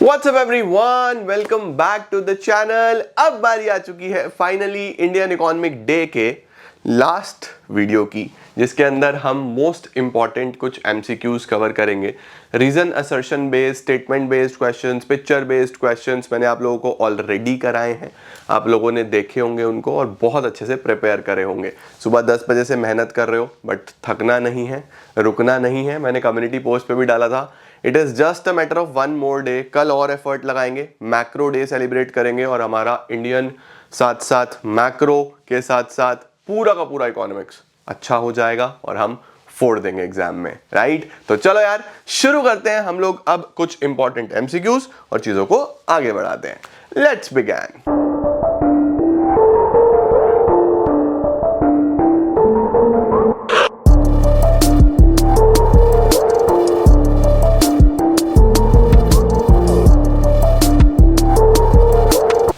WhatsApp everyone, welcome back to the channel. अब बारी आ चुकी है फाइनली इंडियन इकोनॉमिक डे के लास्ट वीडियो की, जिसके अंदर हम मोस्ट इंपॉर्टेंट कुछ एमसीक्यूज कवर करेंगे। Reason assertion based, statement based questions, picture based questions मैंने आप लोगों को ऑलरेडी कराए हैं। आप लोगों ने देखे होंगे उनको और बहुत अच्छे से प्रिपेयर करे होंगे। सुबह 10 बजे से मेहनत कर रहे हो, बट थकना नहीं है, रुकना नहीं है। मैंने कम्युनिटी पोस्ट पे भी डाला था, it is just a matter of one more day. कल और एफर्ट लगाएंगे, मैक्रो डे सेलिब्रेट करेंगे और हमारा इंडियन साथ साथ मैक्रो के साथ साथ पूरा का पूरा इकोनॉमिक्स अच्छा हो जाएगा और हम फोड़ देंगे एग्जाम में, राइट? तो चलो यार शुरू करते हैं हम लोग अब कुछ इंपॉर्टेंट एमसीक्यूज और चीजों को आगे बढ़ाते हैं। Let's begin.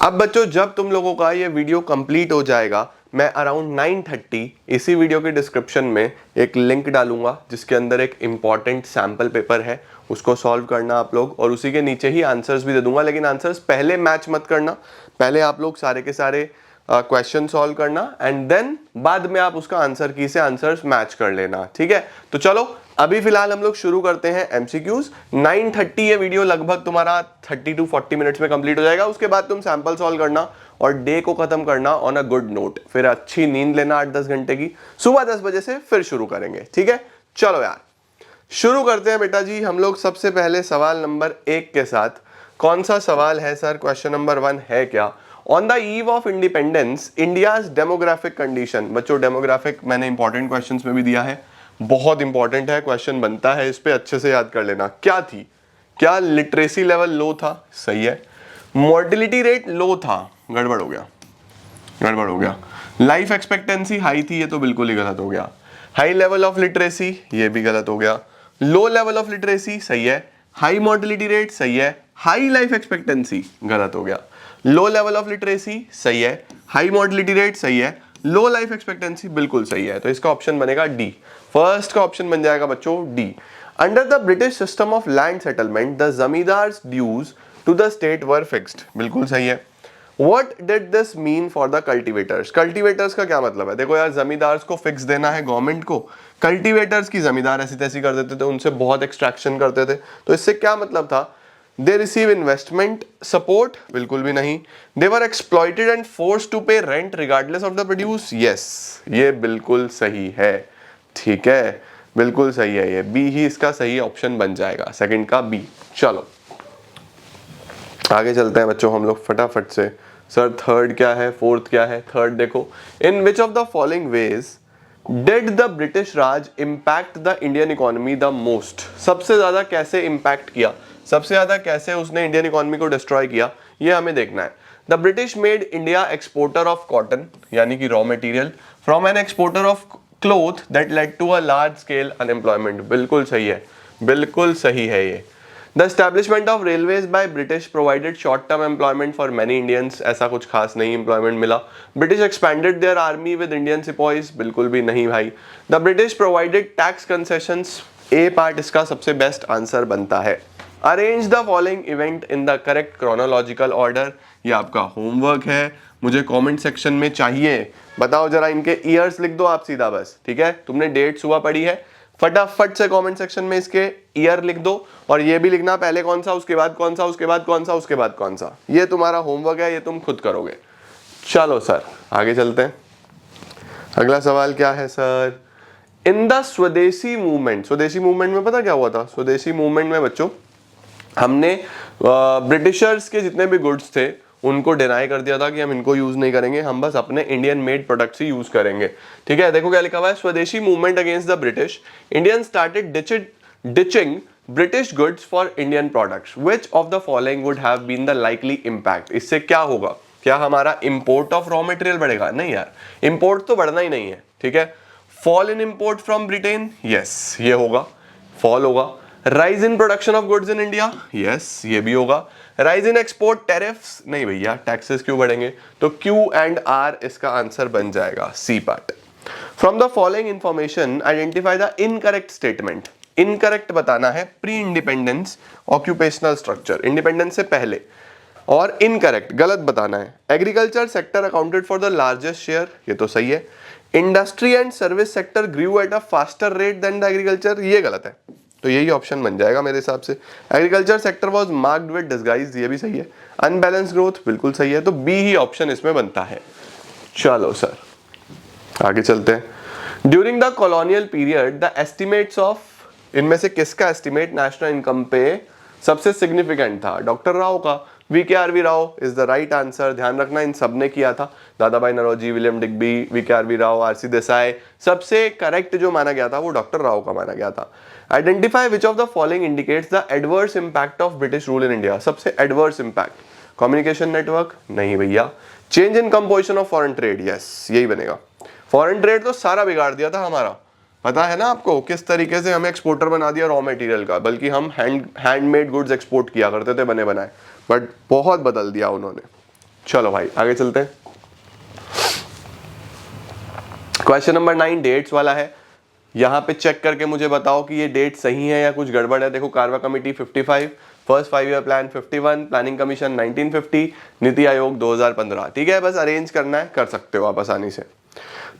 अब बच्चों, जब तुम लोगों का ये वीडियो कंप्लीट हो जाएगा, मैं अराउंड 9:30 इसी वीडियो के डिस्क्रिप्शन में एक लिंक डालूंगा जिसके अंदर एक इंपॉर्टेंट सैंपल पेपर है, उसको सॉल्व करना आप लोग, और उसी के नीचे ही आंसर्स भी दे दूंगा। लेकिन आंसर्स पहले मैच मत करना, पहले आप लोग सारे के सारे क्वेश्चन सॉल्व करना एंड देन बाद में आप उसका आंसर की से आंसर्स मैच कर लेना, ठीक है? तो चलो अभी फिलहाल हम लोग शुरू करते हैं एमसीक्यूज। 9:30 ये वीडियो लगभग तुम्हारा 30 to 40 मिनट्स में कंप्लीट हो जाएगा। उसके बाद तुम सैंपल सॉल्व करना और डे को खत्म करना ऑन अ गुड नोट। फिर अच्छी नींद लेना 8-10 घंटे की। सुबह 10 बजे से फिर शुरू करेंगे, ठीक है? चलो यार शुरू करते हैं बेटा जी। हम लोग सबसे पहले सवाल नंबर 1 के साथ। कौन सा सवाल है सर? क्वेश्चन नंबर 1 है क्या? On the eve of independence India's demographic condition. बच्चों डेमोग्राफिक मैंने इंपॉर्टेंट क्वेश्चंस में भी दिया है, बहुत इंपॉर्टेंट है, क्वेश्चन बनता है, इस पे अच्छे से याद कर लेना। क्या थी? क्या लिटरेसी लेवल लो था? सही है। मोर्टिलिटी रेट लो था? गड़बड़ हो गया, गड़बड़ हो गया। लाइफ एक्सपेक्टेंसी हाई थी? ये तो बिल्कुल ही गलत हो गया। High level of literacy? ये भी गलत हो गया। Low level of literacy? सही है। High mortality rate? सही है। High life expectancy? गलत हो गया। Low level of literacy? सही है। High mortality rate? सही है। लो लाइफ एक्सपेक्टेंसी? बिल्कुल सही है। तो इसका ऑप्शन बनेगा डी। फर्स्ट का ऑप्शन बन जाएगा बच्चों D. Under the British system of land settlement the zamindars dues to the state were fixed. बिल्कुल सही है। What did this mean for the cultivators? Cultivators का क्या मतलब है? देखो यार, जमींदार्स को फिक्स देना है गवर्नमेंट को, कल्टीवेटर्स की जमींदार ऐसी तैसी कर देते थे, उनसे बहुत एक्सट्रैक्शन करते थे। तो इससे क्या मतलब था? They receive investment support? बिल्कुल भी नहीं। दे वर एक्सप्लॉइटेड एंड फोर्स टू पे rent regardless of the produce? Yes, ये बिल्कुल सही है, ठीक है, बिल्कुल सही है। ये बी ही इसका सही ऑप्शन बन जाएगा, सेकंड का बी। चलो आगे चलते हैं बच्चों हम लोग फटाफट से। सर थर्ड क्या है, फोर्थ क्या है? थर्ड देखो, in which of the following ways did the British Raj impact the Indian economy the most? सबसे ज्यादा कैसे इंपैक्ट किया, सबसे ज्यादा कैसे उसने इंडियन इकोनॉमी को डिस्ट्रॉय किया, ये हमें देखना है। The British made India exporter of cotton, यानी कि raw material, from an exporter of cloth that led to a large scale unemployment. बिल्कुल सही है, बिल्कुल सही है ये। The establishment of railways by British provided short-term employment for many Indians। ऐसा कुछ खास नहीं employment मिला। British expanded their army with Indian sepoys। बिल्कुल भी नहीं भाई। The British provided tax concessions। A part इसका सबसे बेस्ट आंसर बनता है। Arrange the following event in the correct chronological order। ये आपका होमवर्क है, मुझे कमेंट सेक्शन में चाहिए। बताओ जरा, इनके ईयर्स लिख दो आप सीधा बस, ठीक है? तुमने डेट सुबह पढ़ी है, फटाफट से कमेंट सेक्शन में इसके ईयर लिख दो और ये भी लिखना पहले कौन सा, उसके बाद कौन सा, उसके बाद कौन सा, उसके बाद कौन सा। ये तुम्हारा होमवर्क है, ये तुम खुद करोगे। चलो सर आगे चलते हैं। अगला सवाल क्या है सर? इन द स्वदेशी मूवमेंट, स्वदेशी मूवमेंट में पता क्या हुआ था? स्वदेशी मूवमेंट में बच्चों हमने ब्रिटिशर्स के जितने भी गुड्स थे उनको डिनाई कर दिया था कि हम इनको यूज नहीं करेंगे, हम बस अपने इंडियन मेड प्रोडक्ट्स ही यूज करेंगे, ठीक है? देखो क्या लिखा हुआ है, swadeshi movement against the British, Indian started ditching British goods for Indian products, which of the following would have been the likely impact? इससे क्या होगा? क्या हमारा इंपोर्ट ऑफ रॉ मटेरियल बढ़ेगा? नहीं यार, इंपोर्ट तो बढ़ना ही नहीं है, ठीक है? Fall in import from Britain? Yes, ये होगा, फॉल होगा। Rise in production of goods in India? Yes, ये भी होगा। Rise in export tariffs? नहीं भैया, टैक्सेस क्यों बढ़ेंगे? तो क्यू एंड आर इसका आंसर बन जाएगा, C part. From the following information identify the incorrect statement. Incorrect बताना है pre independence occupational structure, independence से पहले, और इनकरेक्ट गलत बताना है agriculture sector accounted for the largest share, ये तो सही है। Industry and service sector grew at a faster rate than the agriculture, ये गलत है, तो यही ऑप्शन बन जाएगा मेरे हिसाब से। Agriculture sector was marked with disguise, ये भी सही है। अनबैलेंस ग्रोथ बिल्कुल सही है, तो बी ही ऑप्शन इसमें बनता है। चलो सर आगे चलते हैं। During the colonial period the estimates of, इनमें से किसका एस्टिमेट नेशनल इनकम पे सबसे सिग्निफिकेंट था? डॉक्टर राव का। V Rao is the right answer. ध्यान रखना इन सब ने किया था, Dadabhai Naoroji, William Digby, V Rao, R C Desai, सबसे करेक्ट जो माना गया था वो डॉक्टर राव का माना गया था। Identify which of the following indicates the adverse impact of British rule in India. सबसे एडवर्स इंपैक्ट, कम्युनिकेशन नेटवर्क नहीं भैया। Change in composition of foreign trade, yes यही बनेगा। फॉरेन ट्रेड तो सारा बिगाड़ दिया था हमारा, पता है ना आपको किस तरीके से हमें एक्सपोर्टर बना दिया रॉ मटेरियल का, बल्कि हम हैंडमेड गुड्स एक्सपोर्ट किया करते थे बने बनाए, बट बहुत बदल दिया उन्होंने। चलो भाई आगे चलते हैं। क्वेश्चन नंबर 9 डेट्स वाला है, यहां पे चेक करके मुझे बताओ कि ये डेट सही है या कुछ गड़बड़ है। देखो कारवा committee 55, first 5 year plan 51, planning commission 1950, NITI Aayog 2015। ठीक है, बस अरेंज करना है, कर सकते हो आप आसानी से।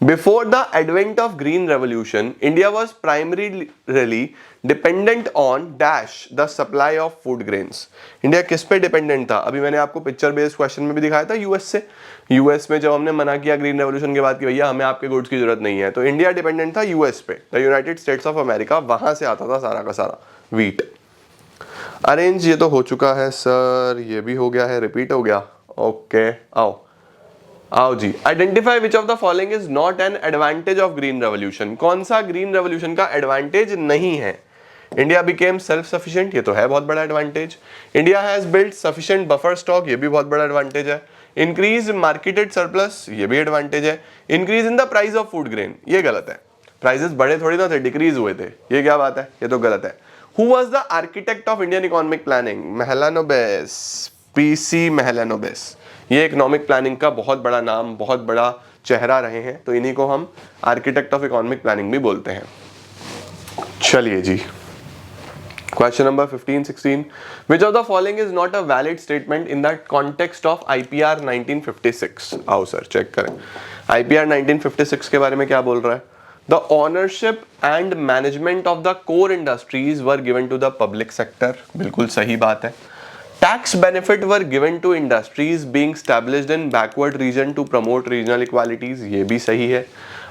Before the advent of green revolution, India was primarily dependent on dash the supply of food grains. India किस पे डिपेंडेंट था? अभी मैंने आपको पिक्चर बेस्ड क्वेश्चन में भी दिखाया था, यूएस से। यूएस में जब हमने मना किया ग्रीन रेवोल्यूशन के बाद कि भैया हमें आपके गुड्स की जरूरत नहीं है, तो इंडिया डिपेंडेंट था यूएस पे, the United states of America, वहां से आता था सारा का सारा व्हीट। अरेंज ये तो हो चुका है सर, ये भी हो गया है, रिपीट हो गया। ओके आओ जी। Identify which of the following is not an advantage of green revolution. कौन सा ग्रीन रेवोल्यूशन का एडवांटेज नहीं है? इंडिया बिकेम सेल्फ सफिशिएंट, ये तो है बहुत बड़ा advantage. India has built sufficient buffer stock, ये भी बहुत बड़ा एडवांटेज है। इंक्रीज मार्केटेड सरप्लस, ये भी एडवांटेज है। Increase in the price of food grain, ये गलत है, प्राइसेस बढ़े थोड़ी ना थे, डिक्रीज हुए थे, ये क्या बात है, ये तो गलत है। Who was the architect of Indian economic planning? Mahalanobis, PC Mahalanobis, ये इकोनॉमिक प्लानिंग का बहुत बड़ा नाम, बहुत बड़ा चेहरा रहे हैं, तो इन्हीं को हम आर्किटेक्ट ऑफ इकोनॉमिक प्लानिंग भी बोलते हैं। चलिए जी, question number 15-16, which of the following is not a valid statement in the context of IPR 1956? आओ सर चेक करें, आईपीआर 1956 के बारे में क्या बोल रहा है? The ownership and management of the core industries were given to the public sector, बिल्कुल सही बात है। Tax benefit were given to industries being established in backward region to promote regional equalities, ये भी सही है।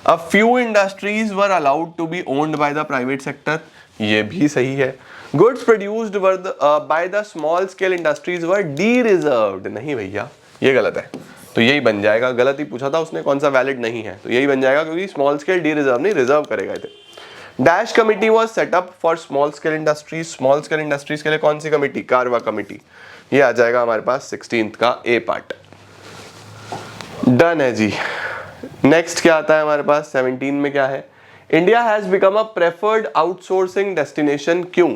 A few industries were allowed to be owned by the private sector, ये भी सही है। Goods produced were by the small scale industries were de-reserved, नहीं भैया ये गलत है, तो यही बन जाएगा। गलत ही पूछा था उसने, कौन सा वैलिड नहीं है, तो यही बन जाएगा, क्योंकि स्मॉल स्केल डी रिजर्व नहीं, रिजर्व करे गए थे। Dash committee was set up for small scale industries, small scale industries के लिए कौन सी कमिटी? कारवा कमिटी, ये आ जाएगा हमारे पास 16th का ए पार्ट। डन है जी। नेक्स्ट क्या आता है हमारे पास 17 में? क्या है? India has become a preferred outsourcing destination, क्यों?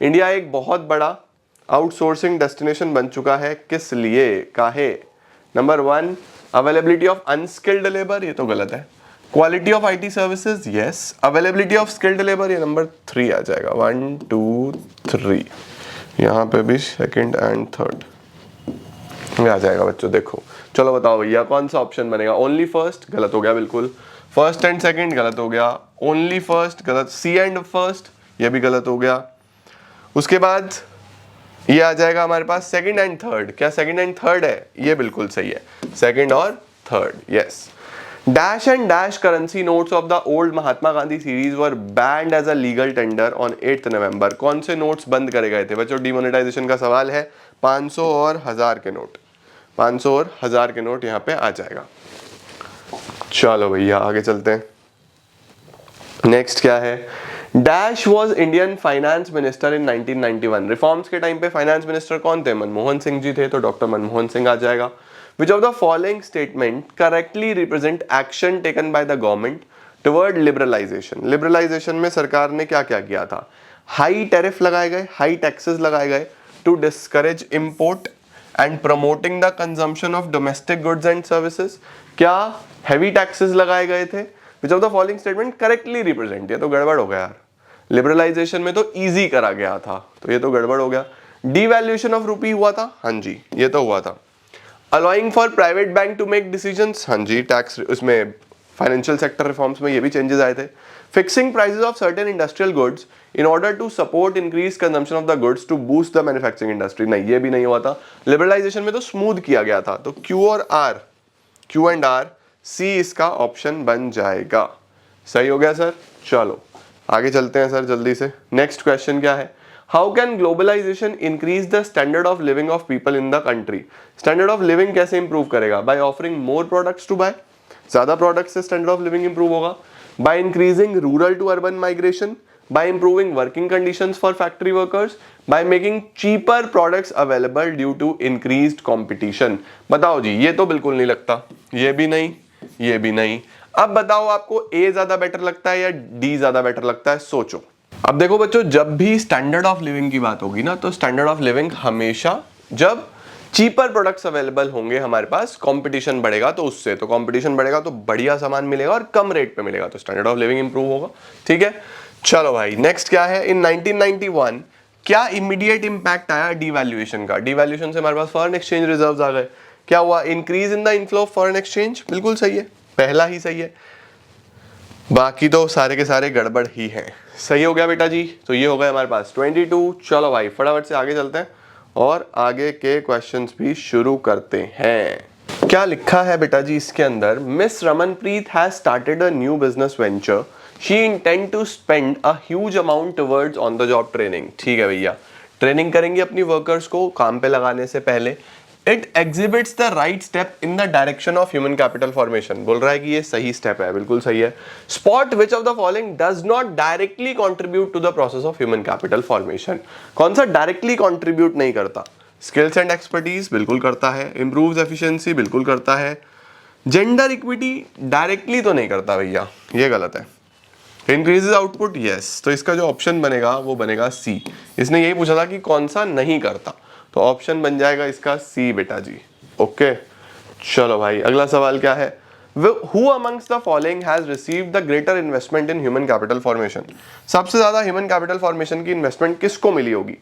इंडिया एक बहुत बड़ा आउटसोर्सिंग डेस्टिनेशन बन चुका है, किस लिए, काहे? Number 1 availability of unskilled labour, ये तो गलत है। Quality of IT services, yes. Availability of skilled labour, ये नंबर 3 आ जाएगा, 1 2 3, यहाँ पे भी सेकंड एंड थर्ड आ जाएगा बच्चों। देखो चलो बताओ भैया कौन सा ऑप्शन बनेगा? ओनली फर्स्ट गलत हो गया बिल्कुल, फर्स्ट एंड सेकंड गलत हो गया, ओनली फर्स्ट गलत, सी एंड फर्स्ट ये भी गलत हो गया। उसके बाद ये आ जाएगा हमारे पास सेकंड एंड थर्ड, क्या सेकंड एंड थर्ड है? ये बिल्कुल सही है, सेकंड और third, yes. Dash and dash currency notes of the old Mahatma Gandhi series were banned as a legal tender on 8 November. कौन से नोट्स बंद करे गए थे बच्चों? डिमोनेटाइजेशन का सवाल है। 500 और 1000 के नोट, 500 और 1000 के नोट यहाँ पे आ जाएगा। चलो भैया आगे चलते हैं। नेक्स्ट क्या है? Dash was Indian finance minister in 1991। Reforms के टाइम पे फाइनेंस मिनिस्टर कौन थे? मनमोहन सिंह जी थे, तो डॉक्टर मनमोहन सिंह आ जाएगा। Which of the following statement correctly represent action taken by the government toward liberalization? Liberalization में सरकार ने क्या क्या किया था? हाई टैरिफ लगाए गए, हाई टैक्सेस लगाए गए to discourage import and promoting the consumption of domestic goods and services। क्या हैवी टैक्सेस लगाए गए थे? Which of the following statement correctly represent? ये तो गड़बड़ हो गया यार। लिबरलाइजेशन में तो इजी करा गया था, तो ये तो गड़बड़ हो गया। डीवैल्यूएशन ऑफ रूपी हुआ था, हाँ जी ये तो हुआ था। Allowing for private bank to make decisions, हाँ जी टैक्स उसमें फाइनेंशियल सेक्टर रिफॉर्म्स में ये भी चेंजेस आए थे। Fixing prices of certain industrial goods in order to support increase consumption of the goods to boost the manufacturing industry, नहीं ये भी नहीं हुआ था। लिबरलाइजेशन में तो स्मूथ किया गया था, तो क्यू एंड आर सी इसका ऑप्शन बन जाएगा। सही हो गया सर। चलो आगे चलते हैं सर जल्दी से। नेक्स्ट क्वेश्चन क्या है, how can globalisation increase the standard of living of people in the country. Standard of living कैसे इंप्रूव करेगा, by offering more products to buy, ज्यादा प्रोडक्ट्स से स्टैंडर्ड ऑफ लिविंग इंप्रूव होगा। By increasing rural to urban migration, by improving working conditions for factory workers, by making cheaper products available due to increased competition। बताओ जी, ये तो बिल्कुल नहीं लगता, ये भी नहीं, ये भी नहीं। अब बताओ आपको ए ज्यादा बेटर लगता है या डी ज्यादा बेटर लगता है, सोचो। अब देखो बच्चों, जब भी स्टैंडर्ड ऑफ लिविंग की बात होगी ना, तो स्टैंडर्ड ऑफ लिविंग हमेशा जब चीपर प्रोडक्ट्स अवेलेबल होंगे हमारे पास, कंपटीशन बढ़ेगा तो उससे, तो कंपटीशन बढ़ेगा तो बढ़िया सामान मिलेगा और कम रेट पे मिलेगा, तो स्टैंडर्ड ऑफ लिविंग इंप्रूव होगा। ठीक है, चलो भाई नेक्स्ट क्या है, इन 1991 क्या इमीडिएट इंपैक्ट आया डीवैल्यूएशन का। डीवैल्यूएशन से हमारे पास फॉरेन एक्सचेंज रिजर्व्स आ गए, क्या हुआ, increase in the inflow of foreign exchange, बिल्कुल सही है, पहला ही सही है, बाकी तो सारे के सारे गड़बड़ ही हैं। सही हो गया बेटा जी, तो ये हो गया हमारे पास 22। चलो भाई फटाफट से आगे चलते हैं और आगे के क्वेश्चंस भी शुरू करते हैं। क्या लिखा है बेटा जी इसके अंदर, miss Ramanpreet has started a new business venture, she intend to spend a huge amount towards on the job training. ठीक है भैया, ट्रेनिंग करेंगे अपनी वर्कर्स को काम पे लगाने से पहले। It exhibits the right step in the direction of human capital formation, बोल रहा है कि ये सही स्टेप है, बिल्कुल सही है। Spot which of the following does not directly contribute to the process of human capital formation, कौन सा डायरेक्टली कंट्रीब्यूट नहीं करता। स्किल्स एंड एक्सपर्टीज बिल्कुल करता है, इंप्रूव्स एफिशिएंसी बिल्कुल करता है, जेंडर इक्विटी डायरेक्टली तो नहीं करता भैया, ये गलत है। इंक्रीजेस आउटपुट यस, तो इसका जो ऑप्शन बनेगा वो बनेगा सी। इसने यही पूछा था कि कौन सा नहीं करता, तो ऑप्शन बन जाएगा इसका सी बेटा जी। ओके चलो भाई अगला सवाल क्या है, who amongst the following has received the greater investment in human capital formation, सबसे ज्यादा ह्यूमन कैपिटल फॉर्मेशन की इन्वेस्टमेंट किसको मिली होगी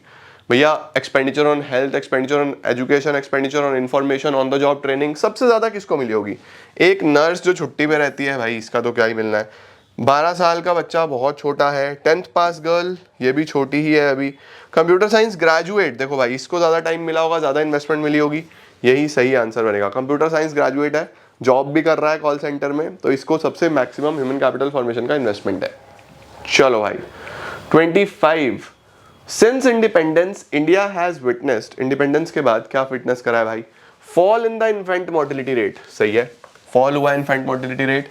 भैया। Expenditure on health, expenditure on education, expenditure on information, on the job training, सबसे ज्यादा किसको मिली होगी। एक नर्स जो छुट्टी पे रहती है भाई, इसका तो क्या ही मिलना है। 12 साल का बच्चा बहुत छोटा है, 10th पास गर्ल ये भी छोटी ही है अभी। कंप्यूटर साइंस ग्रेजुएट, देखो भाई इसको ज़्यादा टाइम मिला होगा, ज़्यादा इन्वेस्टमेंट मिली होगी, यही सही आंसर बनेगा। कंप्यूटर साइंस ग्रेजुएट है, जॉब भी कर रहा है कॉल सेंटर में, तो इसको सबसे मैक्सिमम ह्यूमन कैपिटल फॉर्मेशन का इन्वेस्टमेंट है। चलो भाई 25, since independence India has witnessed, independence के बाद क्या विटनेस करा है भाई, fall in the infant mortality rate, सही है, फॉल हुआ infant mortality rate.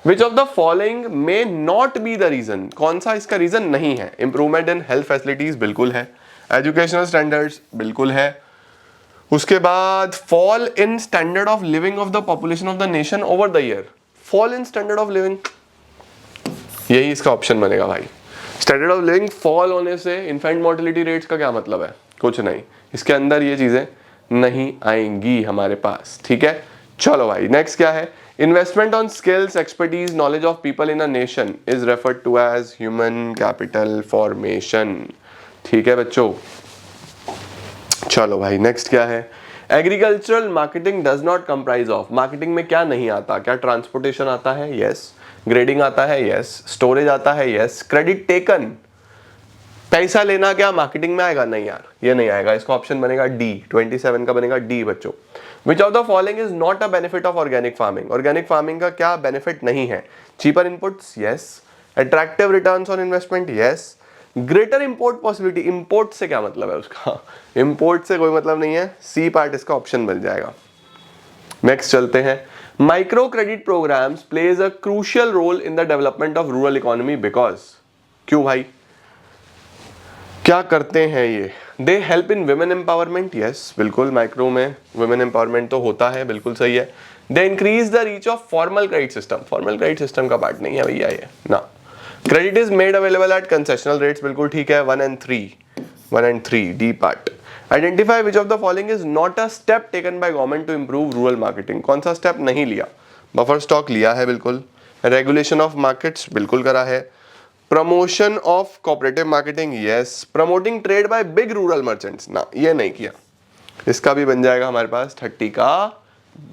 Which of the following may not be the reason, कौन सा इसका रीजन नहीं है। इंप्रूवमेंट इन हेल्थ फैसिलिटीज बिल्कुल है, एजुकेशनल स्टैंडर्ड्स बिल्कुल है, उसके बाद fall in standard of living of the population of the nation over the year, fall in standard of living, यही इसका ऑप्शन बनेगा भाई। स्टैंडर्ड ऑफ लिविंग फॉल होने से इन्फेंट मोर्टिलिटी रेट्स का क्या मतलब है, कुछ नहीं, इसके अंदर ये चीजें नहीं आएंगी हमारे पास। ठीक है चलो भाई नेक्स्ट क्या है, investment on skills, expertise, knowledge of people in a nation is referred to as human capital formation. ठीक है बच्चों, चलो भाई नेक्स्ट क्या है, agricultural marketing does not comprise of, marketing में क्या नहीं आता, क्या ट्रांसपोर्टेशन आता है, यस, ग्रेडिंग आता है, यस, स्टोरेज आता है, यस, क्रेडिट टेकन, पैसा लेना क्या मार्केटिंग में आएगा, नहीं यार ये नहीं आएगा, इसका ऑप्शन बनेगा डी, 27 का बनेगा डी बच्चों। विच of the following is not a benefit of organic farming, organic farming का क्या बेनिफिट नहीं है, cheaper inputs, yes, attractive returns on investment, yes, greater import possibility, import से क्या मतलब है उसका, इंपोर्ट से कोई मतलब नहीं है, सी पार्ट इसका ऑप्शन बन जाएगा। नेक्स्ट चलते हैं, micro credit programmes plays a crucial role in the development of rural economy because, क्यों भाई क्या करते हैं ये, they help in women empowerment, yes बिल्कुल, माइक्रो में वुमेन एम्पावरमेंट तो होता है, बिल्कुल सही है। They increase the reach of formal credit system, formal credit system का पार्ट नहीं है भैया ये ना। Credit is made available at concessional rates, बिल्कुल ठीक है, 1 and 3 D part. Identify which of the following is not a step taken by government to improve rural marketing, कौन सा स्टेप नहीं लिया, बफर स्टॉक लिया है बिल्कुल, रेगुलेशन ऑफ मार्केट्स बिल्कुल करा है, promotion of cooperative marketing, yes. Promoting trade by big rural merchants, ना ये नहीं किया। इसका भी बन जाएगा हमारे पास 30 का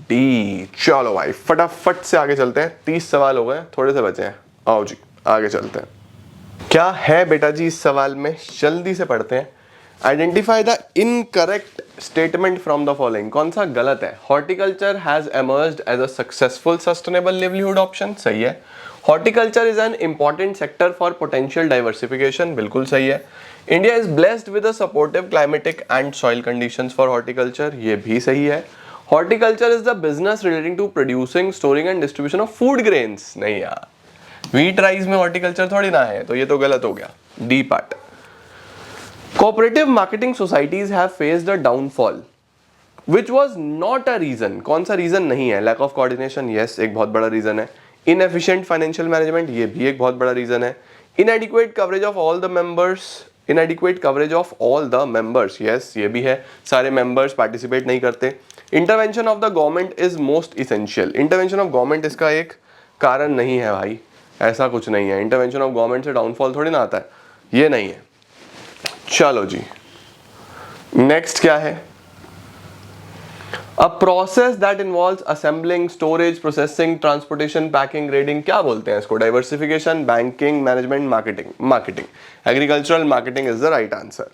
डी। चलो भाई फटाफट से आगे चलते हैं, 30 सवाल हो गए, थोड़े से बचे हैं। आओ जी आगे चलते हैं। क्या है बेटा जी इस सवाल में, जल्दी से पढ़ते हैं। Identify the incorrect statement from the following, कौन सा गलत है। Horticulture has emerged as a successful sustainable livelihood option, सही है। Horticulture is an important sector for potential diversification, बिल्कुल सही है। India is blessed with a supportive climatic and soil conditions for horticulture, ये भी सही है। Horticulture is the business relating to producing, storing and distribution of food grains, नहीं यार, wheat rice में हॉर्टिकल्चर थोड़ी ना है, तो ये तो गलत हो गया, D part. Cooperative marketing societies have faced a downfall which was not a reason, कौन सा रीजन नहीं है। लैक ऑफ कोऑर्डिनेशन, यस एक बहुत बड़ा रीजन है। इनएफिशिएंट फाइनेंशियल मैनेजमेंट, ये भी एक बहुत बड़ा रीजन है। इनएडिक्वेट coverage of all the members, इनएडिक्वेट coverage of all the members, yes ये भी है, सारे मेंबर्स पार्टिसिपेट नहीं करते। Intervention of the government is most essential, intervention of government इसका एक कारण नहीं है भाई, ऐसा कुछ नहीं है। इंटरवेंशन ऑफ गवर्नमेंट से डाउनफॉल थोड़ी ना आता है, ये नहीं है। चलो जी नेक्स्ट क्या है। A process that involves assembling, storage, processing, transportation, packing, grading, क्या बोलते हैं इसको। Diversification, banking, management, marketing, marketing, agricultural marketing is the right answer.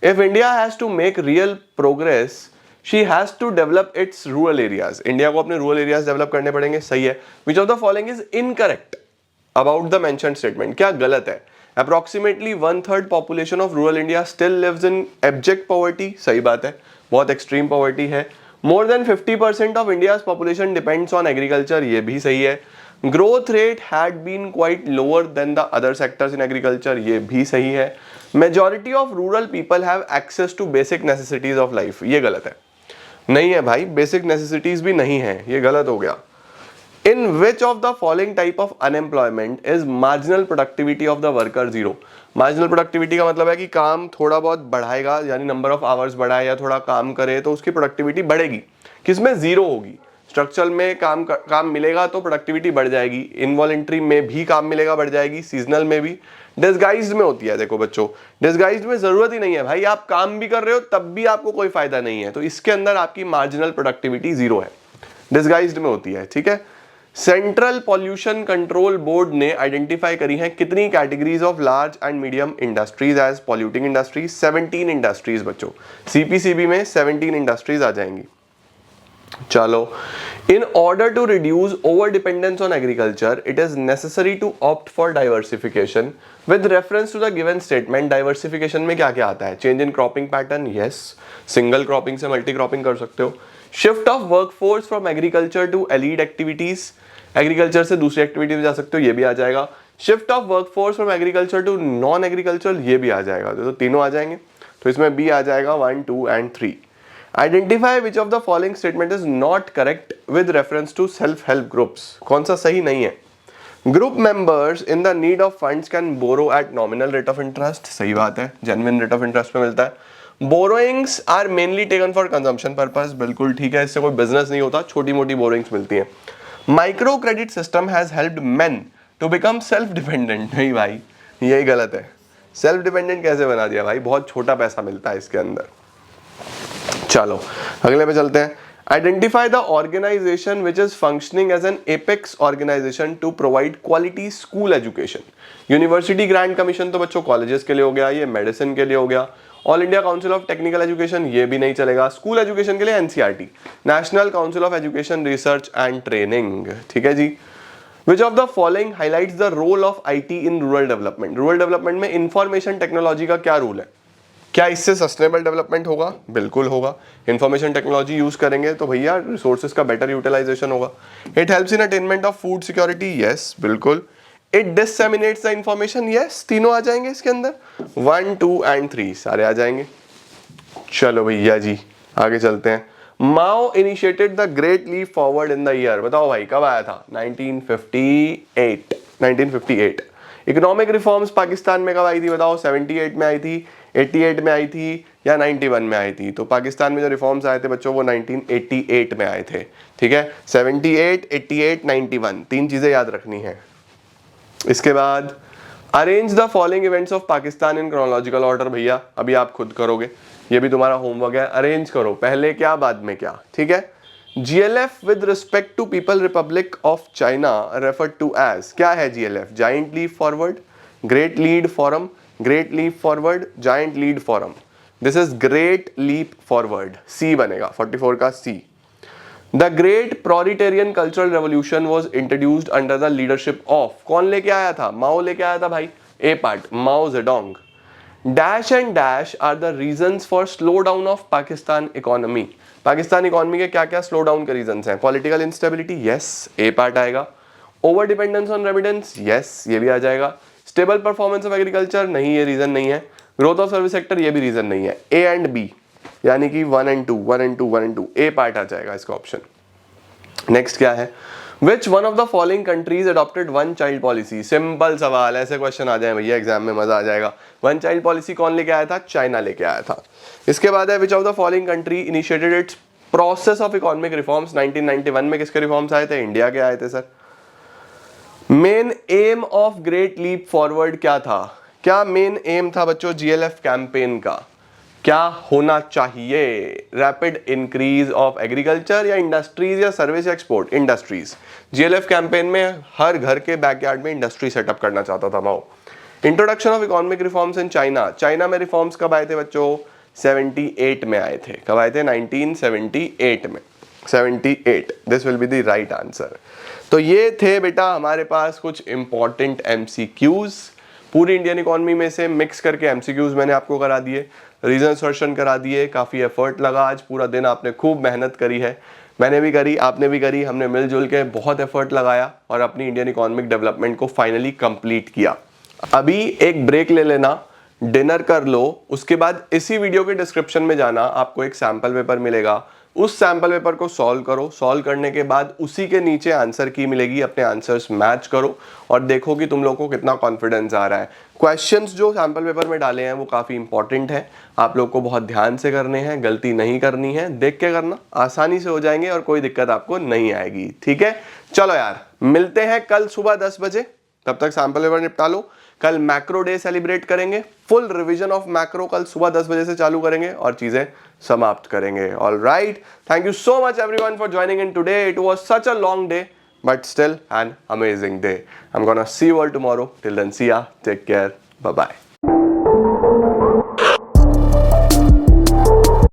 If India has to make real progress she has to develop its rural areas, India को अपने rural areas develop करने पड़ेंगे, सही है। Which of the following is incorrect about the mentioned statement, क्या गलत है। Approximately 1/3 population of rural India still lives in abject poverty, सही बात है, बहुत एक्सट्रीम पॉवर्टी है। More than 50% of India's population depends on agriculture, ये भी सही है। Growth rate had been quite lower than the other sectors in agriculture, ये भी सही है। Majority of rural people have access to basic necessities of life, ये गलत है, नहीं है भाई, बेसिक नेसेसिटीज भी नहीं है, ये गलत हो गया। In which of the following type of unemployment is marginal productivity of the worker zero? Marginal productivity का मतलब है कि काम थोड़ा बहुत बढ़ाएगा, यानी नंबर ऑफ आवर्स बढ़ाए या थोड़ा काम करे तो उसकी प्रोडक्टिविटी बढ़ेगी, किसमें जीरो होगी। स्ट्रक्चरल में काम मिलेगा तो प्रोडक्टिविटी बढ़ जाएगी, इनवॉलेंट्री में भी काम मिलेगा बढ़ जाएगी, सीजनल में भी, डिस्गाइज्ड में होती है। देखो बच्चों डिस्गाइज्ड में जरूरत ही नहीं है भाई, आप काम भी कर रहे हो तब भी आपको कोई फायदा नहीं है, तो इसके अंदर आपकी मार्जिनल प्रोडक्टिविटी जीरो है, डिस्गाइज्ड में होती है, ठीक है। सेंट्रल पॉल्यूशन कंट्रोल बोर्ड ने आइडेंटिफाई करी हैं कितनी categories of large and medium industries as polluting industries, 17 industries बच्चों, सीपीसीबी में 17 इंडस्ट्रीज आ जाएंगी। चलो, in order to reduce over dependence on agriculture it is necessary to opt for diversification with reference to the given statement. Diversification में क्या क्या आता है, change in cropping pattern, yes, single cropping से मल्टी क्रॉपिंग कर सकते हो। Shift of workforce from agriculture to allied activities, agriculture से दूसरी एक्टिविटी में जा सकते हो, ये भी आ जाएगा। Shift of workforce from agriculture to non agriculture, ये भी आ जाएगा, तो तीनों आ जाएंगे, तो इसमें बी आ जाएगा 1, 2 and 3। Identify which of the following statement is not correct with reference to self help groups, कौन सा सही नहीं है। Group members in the need of funds can borrow at nominal rate of interest, सही बात है, genuine rate of interest पे मिलता है। Borrowings are mainly taken for consumption purpose, बिल्कुल ठीक है, इससे कोई बिजनेस नहीं होता, छोटी मोटी बोरोइंग्स मिलती हैं। Micro credit system has helped men to become self dependent, नहीं भाई यही गलत है, सेल्फ डिपेंडेंट कैसे बना दिया भाई, बहुत छोटा पैसा मिलता है इसके अंदर। चलो अगले पे चलते हैं। Identify the organisation which is functioning as an apex organisation to provide quality school education. University grant commission तो बच्चों कॉलेजेस के लिए हो गया, ये मेडिसिन के लिए हो गया। All India council of technical education, ये भी नहीं चलेगा। स्कूल एजुकेशन के लिए NCERT, national council of education research and training, ठीक है जी। Which of the following highlights the role of IT in rural development. Rural development में इंफॉर्मेशन टेक्नोलॉजी का क्या रोल है, क्या इससे सस्टेनेबल डेवलपमेंट होगा, बिल्कुल होगा। इंफॉर्मेशन टेक्नोलॉजी यूज करेंगे तो भैया रिसोर्सेज का बेटर यूटिलाइजेशन होगा। It helps in attainment of food security, yes बिल्कुल। इट डिसेमिनेट्स द इंफॉर्मेशन, यस, तीनों आ जाएंगे इसके अंदर, 1, 2 एंड 3 सारे आ जाएंगे। चलो भैया जी आगे चलते हैं। Mao initiated the great leap forward in the year, बताओ भाई कब आया था, 1958। इकोनॉमिक रिफॉर्म्स पाकिस्तान में कब आई थी बताओ, 78 में आई थी, 88 में आई थी या 91 में आई थी। तो पाकिस्तान में जो रिफॉर्म्स आए थे बच्चों वो 1988 में आए थे, ठीक है। 78, 88, 91 तीन चीजें याद रखनी है। इसके बाद arrange the following events of Pakistan in chronological order. भैया अभी आप खुद करोगे, ये भी तुम्हारा होमवर्क है। अरेंज करो, पहले क्या बाद में क्या, ठीक है। GLF with respect to people republic of China refer to as, क्या है GLF? Giant leap forward, great leap forward, great leap forward, giant leap forward. This is great leap forward, C बनेगा 44 का C. The great proletarian cultural revolution was introduced under the leadership of, कौन लेके आया था? Mao लेके आया था भाई, A part, Mao Zedong. Dash and dash are the reasons for slow down of Pakistan economy. Pakistan economy के क्या क्या स्लो डाउन के रीजंस हैं? पॉलिटिकल इंस्टेबिलिटी, यस, ए पार्ट आएगा। Over dependence on remittance, yes, ये भी आ जाएगा। स्टेबल परफॉर्मेंस ऑफ एग्रीकल्चर, नहीं, ये रीजन नहीं है। ग्रोथ ऑफ सर्विस सेक्टर, ये भी रीजन नहीं है। ए एंड बी यानी कि 1 and 2, 1 and 2, 1 and 2, A part आ जाएगा इसका ऑप्शन। नेक्स्ट क्या है? Which one of the following countries adopted one child policy? Simple सवाल, ऐसे क्वेश्चन आ जाए भैया एग्जाम में, मजा आ जाएगा। वन चाइल्ड पॉलिसी कौन लेके आया था? चाइना लेके आया था। इसके बाद है, which of the following country initiated it's process of economic reforms? 1991 में किसके रिफॉर्म्स आए थे? इंडिया के आए थे sir. Main aim of great leap forward क्या था? क्या मेन एम था बच्चों GLF कैंपेन का? क्या होना चाहिए? रैपिड इंक्रीज ऑफ एग्रीकल्चर या इंडस्ट्रीज या सर्विस या एक्सपोर्ट? इंडस्ट्रीज। GLF कैंपेन में हर घर के बैकयार्ड में इंडस्ट्री सेटअप करना चाहता था Mao. Introduction of economic reforms in China, China में रिफॉर्म्स कब आए थे बच्चों? 78 में आए थे। कब आए थे? 1978 में, 78। This will be the right answer. तो ये थे बेटा हमारे पास कुछ इंपॉर्टेंट MCQs, पूरी इंडियन इकोनॉमी में से मिक्स करके MCQs मैंने आपको करा दिए, रीजन सर्शन करा दिए। काफ़ी एफर्ट लगा, आज पूरा दिन आपने खूब मेहनत करी है, मैंने भी करी, आपने भी करी, हमने मिलजुल के बहुत एफर्ट लगाया और अपनी इंडियन इकोनॉमिक डेवलपमेंट को फाइनली कंप्लीट किया। अभी एक ब्रेक ले लेना, डिनर कर लो, उसके बाद इसी वीडियो के डिस्क्रिप्शन में जाना, आपको एक सैम्पल पेपर मिलेगा, उस सैम्पल पेपर को सॉल्व करो। सॉल्व करने के बाद उसी के नीचे आंसर की मिलेगी, अपने आंसर्स मैच करो और देखो कि तुम लोग को कितना कॉन्फिडेंस आ रहा है। क्वेश्चंस जो सैम्पल पेपर में डाले हैं वो काफ़ी इंपॉर्टेंट है, आप लोग को बहुत ध्यान से करने हैं, गलती नहीं करनी है, देख के करना, आसानी से हो जाएंगे और कोई दिक्कत आपको नहीं आएगी। ठीक है, चलो यार मिलते हैं कल सुबह 10 बजे, तब तक सैम्पल पेपर निपटा लो। कल मैक्रो डे सेलिब्रेट करेंगे, फुल रिवीजन ऑफ मैक्रो कल सुबह 10 बजे से चालू करेंगे और चीजें समाप्त करेंगे। All right, thank you so much everyone for joining in today. It was such a long day but still an amazing day. I'm gonna see you all tomorrow. Till then, see ya, take care, bye bye.